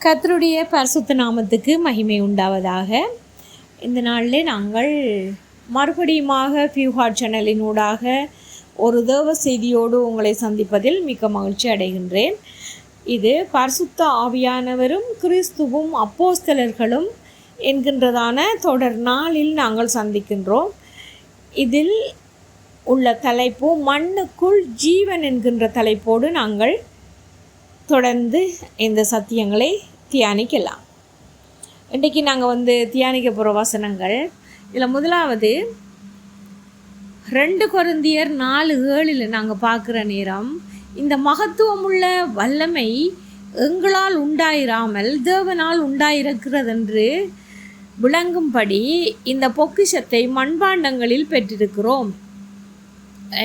கர்த்தருடைய பரிசுத்த நாமத்துக்கு மகிமை உண்டாவதாக. இந்த நாளில் நாங்கள் மறுபடியுமாக பியூஹார்ட் சேனலின் ஊடாக ஒரு தேவ செய்தியோடு உங்களை சந்திப்பதில் மிக்க மகிழ்ச்சி அடைகின்றேன். இது பரிசுத்த ஆவியானவரும் கிறிஸ்துவும் அப்போஸ்தலர்களும் என்கின்றதான தொடர் நாளில் நாங்கள் சந்திக்கின்றோம். இதில் உள்ள தலைப்பு மண்ணுக்குள் ஜீவன் என்கின்ற தலைப்போடு நாங்கள் தொடர்ந்து இந்த சத்தியங்களை தியானிக்கலாம். இன்றைக்கி நாங்கள் தியானிக்க போகிற வசனங்கள், இதில் முதலாவது 2 கொரிந்தியர் 4:7 நாங்கள் பார்க்குற நேரம், இந்த மகத்துவமுள்ள வல்லமை எங்களால் உண்டாயிராமல் தேவனால் உண்டாயிருக்கிறதென்று விளங்கும்படி இந்த பொக்கிஷத்தை மண்பாண்டங்களில் பெற்றிருக்கிறோம்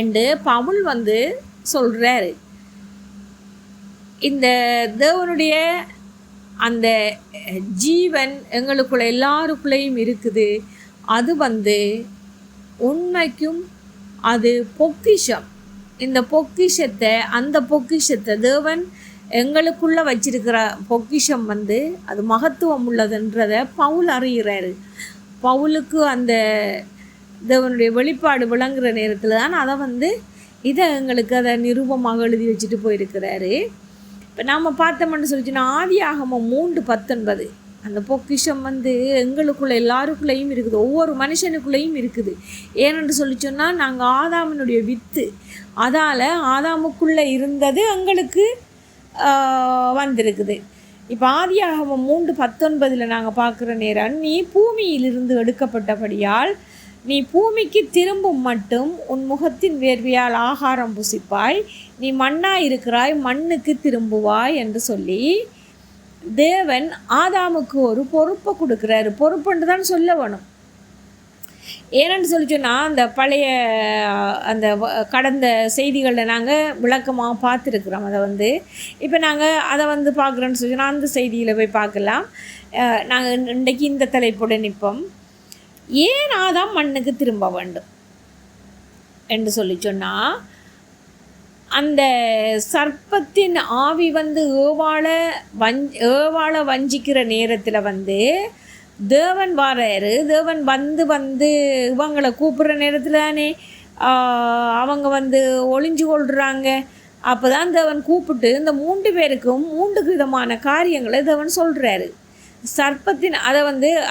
என்று பவுல் சொல்கிறாரு. இந்த தேவனுடைய அந்த ஜீவன் எங்களுக்குள்ள எல்லாருக்குள்ளேயும் இருக்குது. அது உண்மைக்கும் அது பொக்கிஷம். இந்த பொக்கிஷத்தை தேவன் எங்களுக்குள்ளே வச்சிருக்கிற பொக்கிஷம் அது மகத்துவம் உள்ளதுன்றதை பவுல் அறிகிறாரு. பவுலுக்கு அந்த தேவனுடைய வெளிப்பாடு விளங்குற நேரத்தில் தான் அதை இதை எங்களுக்கு அதை நிரூபமாக எழுதி வச்சுட்டு போயிருக்கிறாரு. இப்போ நாம் பார்த்தோம்னு சொல்லிச்சுன்னா ஆதியாகமம் 3:19 அந்த பொக்கிஷம் எங்களுக்குள்ள எல்லாருக்குள்ளேயும் இருக்குது, ஒவ்வொரு மனுஷனுக்குள்ளேயும் இருக்குது. ஏனென்று சொன்னால் நாங்கள் ஆதாமினுடைய வித்து, அதால் ஆதாமுக்குள்ளே இருந்தது எங்களுக்கு வந்திருக்குது. இப்போ ஆதியாகமம் 3:19 நாங்கள் பார்க்குற நேரம், நீ பூமியிலிருந்து எடுக்கப்பட்டபடியால் நீ பூமிக்கு திரும்பும் மட்டும் உன் முகத்தின் வேர்வையால் ஆகாரம் புசிப்பாய், நீ மண்ணாய் இருக்கிறாய், மண்ணுக்கு திரும்புவாய் என்று சொல்லி தேவன் ஆதாமுக்கு ஒரு பொறுப்பை கொடுக்குறாரு. பொறுப்புன்னு தான் சொல்ல வேணும். ஏன்னு சொன்னால் அந்த பழைய அந்த கடந்த செய்திகளில் நாங்கள் விளக்கமாக பார்த்துருக்குறோம். அதை இப்போ நாங்கள் அதை பார்க்குறோன்னு சொன்னால் அந்த செய்தியில் போய் பார்க்கலாம். நாங்கள் இன்றைக்கி இந்த தலைப்புடன் நிற்போம். ஏன் ஆதாம் மண்ணுக்கு திரும்ப வேண்டும் என்று சொன்னால், அந்த சர்ப்பத்தின் ஆவி ஏவாளை வஞ்சிக்கிற நேரத்தில் தேவன் வாராரு. தேவன் இவங்களை கூப்பிட்ற நேரத்தில் தானே அவங்க ஒளிஞ்சு கொள்கிறாங்க. அப்போ தான் தேவன் கூப்பிட்டு இந்த 3 பேருக்கும் 3 விதமான காரியங்களை தேவன் சொல்கிறாரு. சர்ப்பத்தின் அதை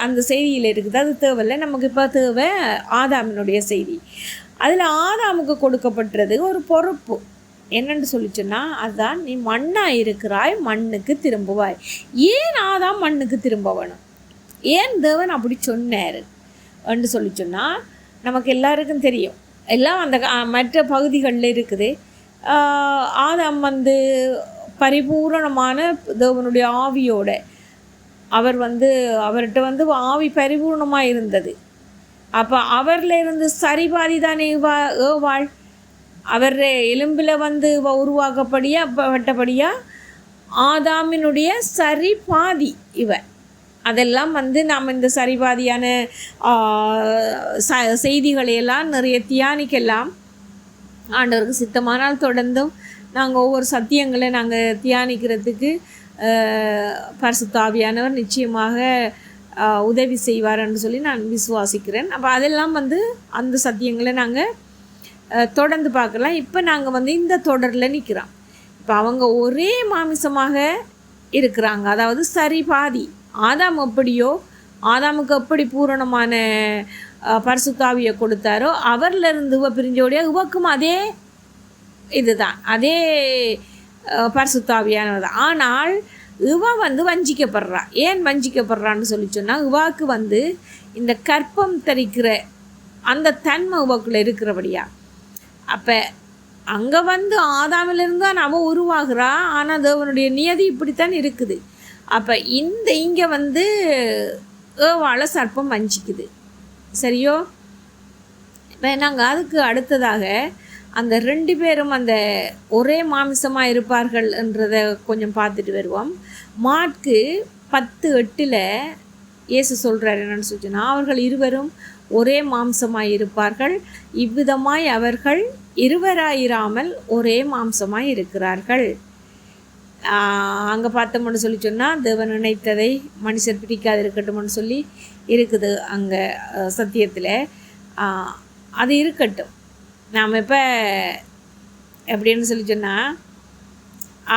அந்த செய்தியில் இருக்குது, அது தேவையில்லை நமக்கு. இப்போ தேவை ஆதாமினுடைய செய்தி. அதில் ஆதாமுக்கு கொடுக்கப்பட்டது ஒரு பொறுப்பு. என்னென்னு சொல்லிச்சுன்னா, அதுதான் நீ மண்ணாக இருக்கிறாய், மண்ணுக்கு திரும்புவாய். ஏன் ஆதாம் மண்ணுக்கு திரும்ப வேணும், ஏன் தேவன் அப்படி சொன்னார் என்று சொன்னால் நமக்கு எல்லாருக்கும் தெரியும். எல்லாம் அந்த மற்ற பகுதிகளில் இருக்குது. ஆதாம் பரிபூரணமான தேவனுடைய ஆவியோட அவர் அவர்கிட்ட ஆவி பரிபூர்ணமாக இருந்தது. அப்போ அவரில் இருந்து சரிபாதி தானே ஏவாள். அவர் எலும்பில் உருவாக்கப்பட்டபடியாக ஆதாமினுடைய சரிபாதி அதெல்லாம் நாம் இந்த சரிபாதியான செய்திகளையெல்லாம் நிறைய தியானிக்கலாம். ஆண்டவருக்கு சித்தமானால் தொடர்ந்தும் நாங்கள் ஒவ்வொரு சத்தியங்களை நாங்கள் தியானிக்கிறதுக்கு பரிசுத்த ஆவியானவர் நிச்சயமாக உதவி செய்வார்ன்னு சொல்லி நான் விசுவாசிக்கிறேன். அப்போ அதெல்லாம் அந்த சத்தியங்களை நாங்கள் தொடர்ந்து பார்க்கலாம். இப்போ நாங்கள் இந்த தொடரில் நிற்கிறோம். இப்போ அவங்க ஒரே மாமிசமாக இருக்கிறாங்க, அதாவது சரி பாதி. ஆதாம் எப்படியோ, ஆதாமுக்கு எப்படி பூரணமான பரிசுத்தாவியை கொடுத்தாரோ, அவரிலிருந்து பிரிஞ்சோடைய இவக்கும் அதே இதுதான், அதே பரிசுத்தாவியானது. ஆனால் இவ வஞ்சிக்கப்படுறா. ஏன் வஞ்சிக்கப்படுறான்னு சொன்னால், இவாக்கு இந்த கற்பம் தரிக்கிற அந்த தன்மை இவக்குள்ள இருக்கிறபடியா. அப்போ அங்கே ஆதாமிலிருந்து தான் அவள் உருவாகிறா. ஆனால் தேவனுடைய நியதி இப்படித்தான் இருக்குது. அப்போ இங்கே ஏவாளை சர்ப்பம் வஞ்சிக்குது. சரியோ? இப்போ நாங்கள் அதுக்கு அடுத்ததாக அந்த 2 பேரும் அந்த ஒரே மாமிசமாக இருப்பார்கள் என்றதை கொஞ்சம் பார்த்துட்டு வருவோம். மாற்கு 10:8 இயேசு சொல்கிறார் என்னென்னு சொன்னால், அவர்கள் இருவரும் ஒரே மாம்சமாய் இருப்பார்கள், இவ்விதமாய் அவர்கள் இருவராயிராமல் ஒரே மாம்சமாய் இருக்கிறார்கள் அங்கே பார்த்தோம்னு சொல்லி சொன்னால் தேவன் நினைத்ததை மனுஷர் பிடிக்காது இருக்கட்டும்னு சொல்லி இருக்குது அங்கே சத்தியத்தில். அது இருக்கட்டும். நாம் இப்போ எப்படின்னு சொல்லி சொன்னால்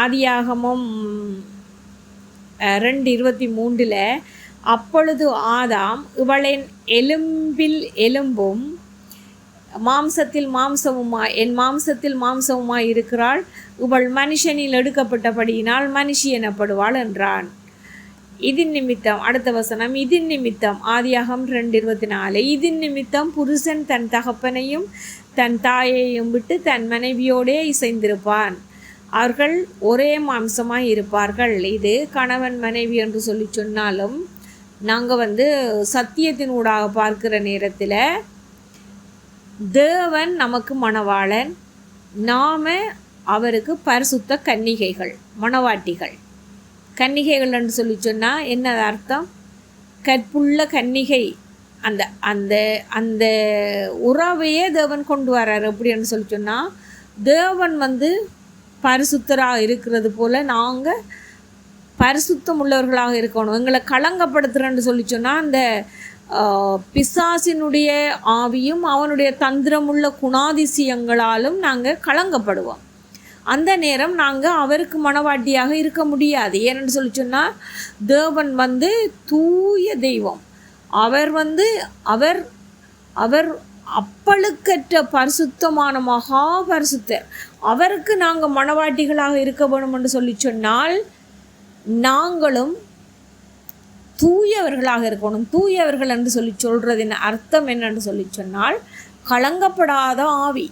ஆதியாகமம் 2:23 அப்பொழுது ஆதாம் இவளின் எலும்பில் எலும்பும் மாம்சத்தில் மாம்சமுமாய் என் மாம்சத்தில் மாம்சமுமாய் இருக்கிறாள், இவள் மனுஷனில் எடுக்கப்பட்டபடியினால் மனுஷி எனப்படுவாள் என்றான். இதன் நிமித்தம் அடுத்த வசனம், இதன் நிமித்தம் ஆதியாகம் 2:24 இதன் நிமித்தம் புருஷன் தன் தகப்பனையும் தன் தாயையும் விட்டு தன் மனைவியோடே இசைந்திருப்பான், அவர்கள் ஒரே மாம்சமாய் இருப்பார்கள். இது கணவன் மனைவி என்று சொல்லி சொன்னாலும் நாங்கள் சத்தியத்தின் ஊடாக பார்க்கிற நேரத்தில் தேவன் நமக்கு மணவாளன், நாம் அவருக்கு பரிசுத்த கன்னிகைகள், மணவாட்டிகள். கன்னிகைகள் என்று சொல்லி சொன்னால் என்ன அர்த்தம்? கற்புள்ள கன்னிகை. அந்த அந்த அந்த உறவையே தேவன் கொண்டு வர்றார். அப்படின்னு சொல்லி சொன்னால் தேவன் பரிசுத்தராக இருக்கிறது போல் நாங்கள் பரிசுத்தம் உள்ளவர்களாக இருக்கணும். எங்களை களங்கப்படுத்துகிறேன்னு சொல்லி சொன்னால் அந்த பிசாசினுடைய ஆவியும் அவனுடைய தந்திரமுள்ள குணாதிசயங்களாலும் நாங்கள் களங்கப்படுவோம். அந்த நேரம் நாங்கள் அவருக்கு மணவாட்டியாக இருக்க முடியாது. ஏன்னு சொல்லி சொன்னால் தேவன் தூய தெய்வம். அவர் அவர் அவர் அப்பழுக்கற்ற பரிசுத்தமான மகா பரிசுத்தர். அவருக்கு நாங்கள் மணவாட்டிகளாக இருக்க வேணும் என்று சொல்லி சொன்னால் நாங்களும் தூயவர்களாக இருக்கணும். தூயவர்கள் என்று சொல்லி சொல்கிறதின் அர்த்தம் என்னென்று சொல்லி சொன்னால் களங்கப்படாத ஆவி.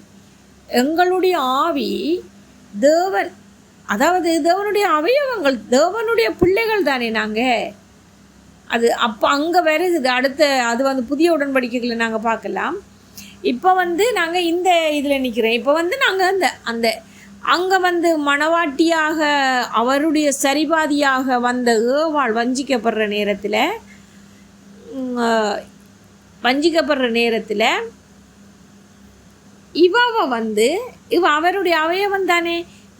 எங்களுடைய ஆவி தேவன், அதாவது தேவனுடைய அவயவங்கள், தேவனுடைய பிள்ளைகள் தானே நாங்கள். அது அப்போ அங்கே வருது. அடுத்த அது புதிய உடன்படிக்கைகளை நாங்கள் பார்க்கலாம். இப்போ நாங்கள் இந்த இதில் நிற்கிறேன். இப்போ நாங்கள் அந்த அங்கே மணவாட்டியாக அவருடைய சரிபாதியாக வந்த ஏவாள் வஞ்சிக்கப்படுற நேரத்தில் இவ அவருடைய அவயவம் தானே,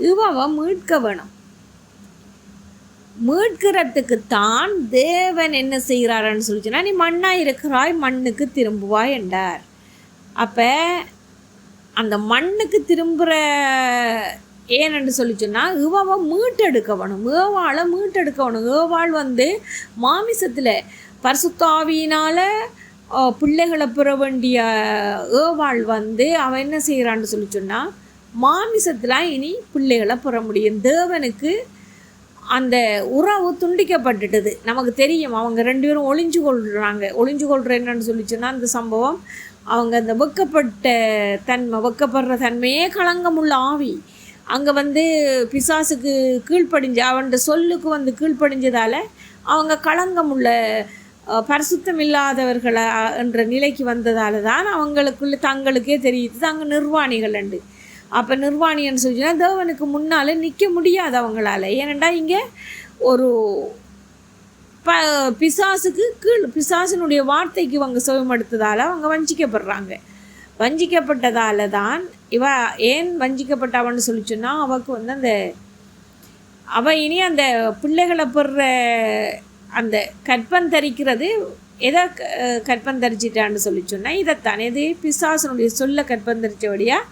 இவ மீட்க வேணும். மீட்கிறதுக்குத்தான் தேவன் என்ன செய்கிறாருன்னு சொல்லிச்சுன்னா, நீ மண்ணாக இருக்கிறாய், மண்ணுக்கு திரும்புவாய் என்றார். அப்போ அந்த மண்ணுக்கு திரும்புகிற ஏன்னு சொல்லி சொன்னால் இவாவை மீட்டெடுக்க வேணும், ஏவாளை மீட்டெடுக்க வேணும். ஏவாள் மாமிசத்தில் பரிசுத்தாவியினால் பிள்ளைகளை பெற வேண்டிய ஏவாள் அவன் என்ன செய்கிறான்னு சொல்லி சொன்னால் மாமிசத்தில் இனி பிள்ளைகளை பெற முடியும். தேவனுக்கு அந்த உறவு துண்டிக்கப்பட்டுட்டது. நமக்கு தெரியும், அவங்க 2 பேரும் ஒளிஞ்சு கொள்கிற என்னன்னு சொல்லி சொன்னால் அந்த சம்பவம் அவங்க அந்த வெக்கப்பட்ட தன்மை, வெக்கப்படுற தன்மையே களங்கமுள்ள ஆவி. அங்கே பிசாசுக்கு கீழ்ப்படிஞ்ச அவன் சொல்லுக்கு கீழ்ப்படிஞ்சதால் அவங்க களங்கமுள்ள பரிசுத்தம் இல்லாதவர்களை என்ற நிலைக்கு வந்ததால் தான் அவங்களுக்குள்ள தங்களுக்கே தெரியுது தாங்க நிர்வாணிகள் உண்டு. அப்போ நிர்வாணின்னு சொல்லிச்சுன்னா தேவனுக்கு முன்னால் நிற்க முடியாது அவங்களால. ஏனெண்டா இங்கே ஒரு பிசாசுக்கு பிசாசினுடைய வார்த்தைக்கு இவங்க சுயமெடுத்ததால் அவங்க வஞ்சிக்கப்படுறாங்க. வஞ்சிக்கப்பட்டதால் தான் இவ ஏன் வஞ்சிக்கப்பட்டவன்னு சொல்லி சொன்னால் அவளுக்கு அந்த இனி அந்த பிள்ளைகளை பெறுற அந்த கற்பந்தரிக்கிறது எதை கற்பந்தரிச்சிட்டான்னு சொல்லி சொன்னால் இதைத்தான். எது? பிசாசனுடைய சொல்ல கற்பந்தரிச்சபடியாக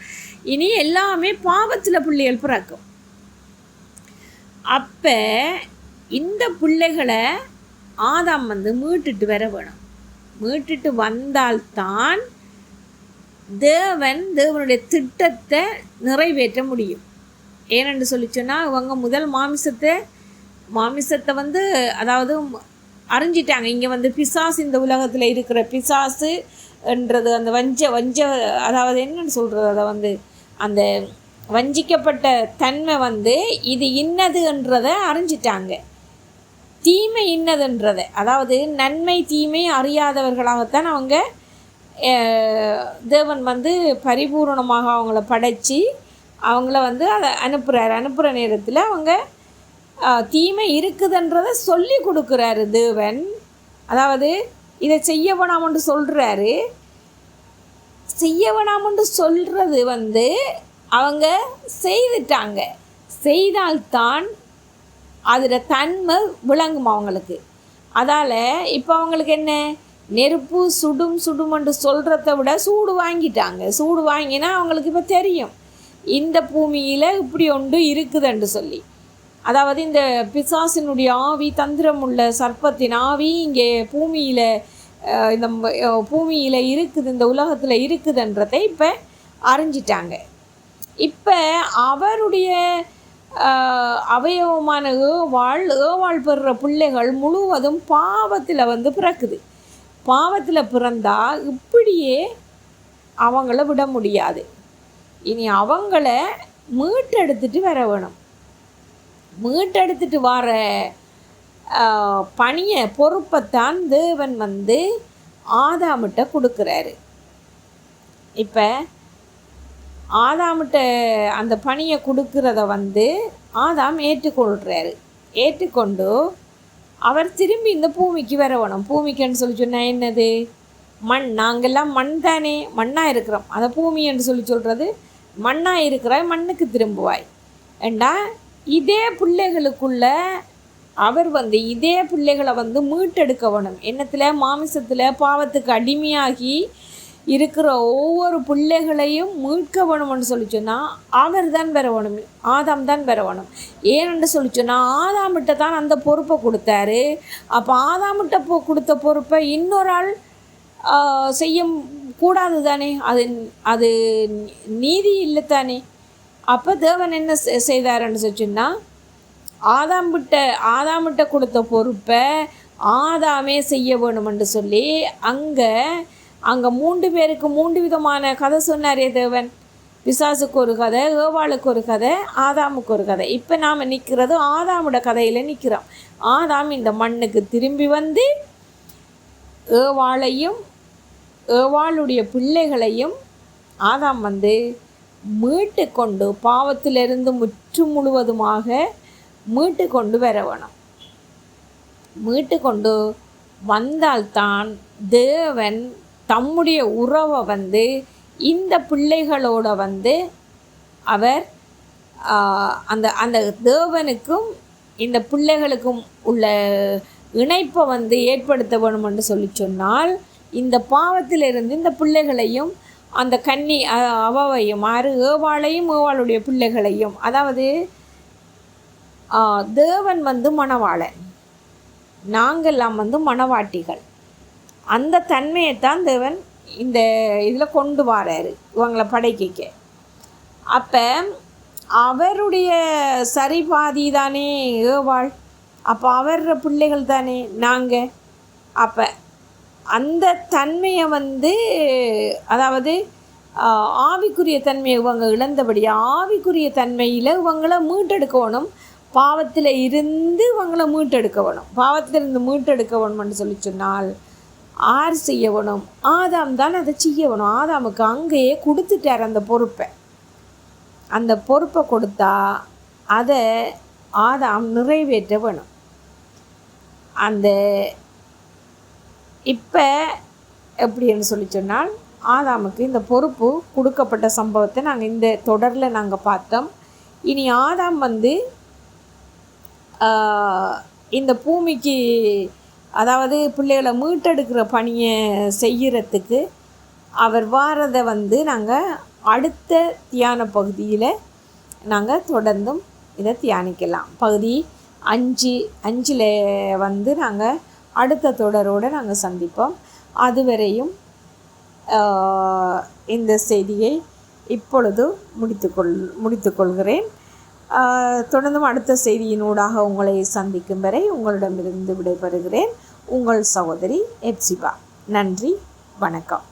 இனி எல்லாமே பாவத்தில் பிள்ளைகள் பிறக்கும். அப்போ இந்த பிள்ளைகளை ஆதாம் மீட்டுட்டு வர வேணும். மீட்டுட்டு வந்தால்தான் தேவனுடைய திட்டத்தை நிறைவேற்ற முடியும். ஏனென்று சொல்லி சொன்னால் இவங்க முதல் மாமிசத்தை அதாவது அறிஞ்சிட்டாங்க. இங்கே பிசாசு, இந்த உலகத்தில் இருக்கிற பிசாசு என்றது அந்த வஞ்ச அதாவது என்னன்னு சொல்கிறது, அதை அந்த வஞ்சிக்கப்பட்ட தன்மை இது இன்னது என்றதை அறிஞ்சிட்டாங்க. தீமை இன்னதுன்றதை, அதாவது நன்மை தீமை அறியாதவர்களாகத்தான் அவங்க தேவன் பரிபூர்ணமாக அவங்கள படைச்சி அவங்கள அதை அனுப்புகிற நேரத்தில் அவங்க தீமை இருக்குதுன்றதை சொல்லி கொடுக்குறாரு தேவன். அதாவது இதை செய்ய வேணாம்னு சொல்கிறாரு. செய்ய வேணாம்னு சொல்கிறது அவங்க செய்துட்டாங்க. செய்தால்தான் அதில் தன்மை விளங்கும் அவங்களுக்கு. அதால் இப்போ அவங்களுக்கு என்ன, நெருப்பு சுடுமென்று சொல்கிறத விட சூடு வாங்கிட்டாங்க. சூடு வாங்கினா அவங்களுக்கு இப்போ தெரியும் இந்த பூமியில் இப்படி ஒன்று இருக்குதுன்னு சொல்லி. அதாவது இந்த பிசாசினுடைய ஆவி, தந்திரம் உள்ள சர்ப்பத்தின் ஆவி இங்கே பூமியில் இந்த பூமியில் இருக்குது, இந்த உலகத்தில் இருக்குதுன்றதை இப்போ அறிஞ்சிட்டாங்க. இப்போ அவருடைய அவயவமான ஏவாள் பெறுற பிள்ளைகள் முழுவதும் பாவத்தில் பிறக்குது. பாவத்தில் பிறந்தால் இப்படியே அவங்கள விட முடியாது. இனி அவங்கள மீட்டெடுத்துட்டு வர வேணும். மீட்டெடுத்துட்டு வர பணியை பொறுப்பைத்தான் தேவன் ஆதாமிட்ட கொடுக்குறாரு. இப்போ ஆதாமிட்ட அந்த பணியை கொடுக்குறத ஆதாம் ஏற்றுக்கொள்கிறாரு. ஏற்றுக்கொண்டு அவர் திரும்பி இந்த பூமிக்கு வர வேணும். பூமிக்குன்னு சொல்லி சொன்னால் என்னது, மண். நாங்கள்லாம் மண் தானே, மண்ணாக இருக்கிறோம். அதை பூமி என்று சொல்லி சொல்கிறது, மண்ணாக இருக்கிறாய், மண்ணுக்கு திரும்புவாய் ஏண்டா. இதே பிள்ளைகளுக்குள்ள அவர் இதே பிள்ளைகளை மீட்டெடுக்க வேணும். என்னத்தில், மாமிசத்தில் பாவத்துக்கு அடிமையாகி இருக்கிற ஒவ்வொரு பிள்ளைகளையும் மீட்க வேணும்னு சொல்லி சொன்னால் அவர் தான் பெற வேணும், ஆதாம் தான் பெற வேணும். ஏன்னு சொல்லி சொன்னால் ஆதாமிட்ட தான் அந்த பொறுப்பை கொடுத்தாரு. அப்போ ஆதாமிட்ட கொடுத்த பொறுப்பை இன்னொரு ஆள் செய்ய கூடாது தானே, அது நீதி இல்லை தானே. அப்போ தேவன் என்ன செய்தாருன்னு சொல்லிச்சுன்னா, ஆதாமிட்ட கொடுத்த பொறுப்பை ஆதாமே செய்ய வேணுமென்று சொல்லி அங்கே 3 பேருக்கு 3 விதமான கதை சொன்னாரே தேவன். பிசாசுக்கு ஒரு கதை, ஏவாளுக்கு ஒரு கதை, ஆதாமுக்கு ஒரு கதை. இப்போ நாம் நிற்கிறது ஆதாமோட கதையில் நிற்கிறோம். ஆதாம் இந்த மண்ணுக்கு திரும்பி ஏவாளையும் ஏவாளுடைய பிள்ளைகளையும் ஆதாம் மீட்டு கொண்டு பாவத்திலிருந்து முழுவதுமாக மீட்டு கொண்டு வர வேணும். மீட்டு கொண்டு வந்தால்தான் தேவன் தம்முடைய உறவை இந்த பிள்ளைகளோட அவர் அந்த தேவனுக்கும் இந்த பிள்ளைகளுக்கும் உள்ள இணைப்பை ஏற்படுத்த வேணுமென்று சொல்லி சொன்னால், இந்த பாவத்திலிருந்து இந்த பிள்ளைகளையும் அந்த கன்னி அவையும் ஏவாளையும் ஏவாளுடைய பிள்ளைகளையும், அதாவது தேவன் மணவாளன், நாங்கள்லாம் மணவாட்டிகள். அந்த தன்மையைத்தான் தேவன் இந்த இதில் கொண்டு வராரு இவங்களை படைக்க. அப்போ அவருடைய சரிபாதி தானே ஏவாள். அப்போ அவர பிள்ளைகள் தானே நாங்கள். அப்போ அந்த தன்மையை அதாவது ஆவிக்குரிய தன்மையை இவங்க இழந்தபடி ஆவிக்குரிய தன்மையில் இவங்களை மீட்டெடுக்கணும். பாவத்தில் இருந்து இவங்களை மீட்டெடுக்கணும். பாவத்திலிருந்து மீட்டெடுக்க வேணும்னு சொல்லி சொன்னால் ஆர் செய்ய வேணும்? ஆதாம் தான் அதை செய்ய வேணும். ஆதாமுக்கு அங்கேயே கொடுத்துட்டார் அந்த பொறுப்பை. அந்த பொறுப்பை கொடுத்தா அதை ஆதாம் நிறைவேற்ற வேணும். அந்த இப்போ எப்படின்னு சொல்லி சொன்னால், ஆதாமுக்கு இந்த பொறுப்பு கொடுக்கப்பட்ட சம்பவத்தை நாங்கள் இந்த தொடரில் நாங்கள் பார்த்தோம். இனி ஆதாம் இந்த பூமிக்கு, அதாவது பிள்ளைகளை மீட்டெடுக்கிற பணியை செய்கிறதுக்கு அவர் வாரதை நாங்கள் அடுத்த தியான பகுதியில் நாங்கள் தொடர்ந்தும் இதை தியானிக்கலாம். பகுதி 5 நாங்கள் அடுத்த தொடரோடு நாங்கள் சந்திப்போம். அதுவரையும் இந்த செய்தியை இப்பொழுது முடித்துக்கொள்கிறேன். தொடர்ந்தும் அடுத்த செய்தியினூடாக உங்களை சந்திக்கும் வரை உங்களிடமிருந்து விடைபெறுகிறேன். உங்கள் சகோதரி எப்சிபா. நன்றி, வணக்கம்.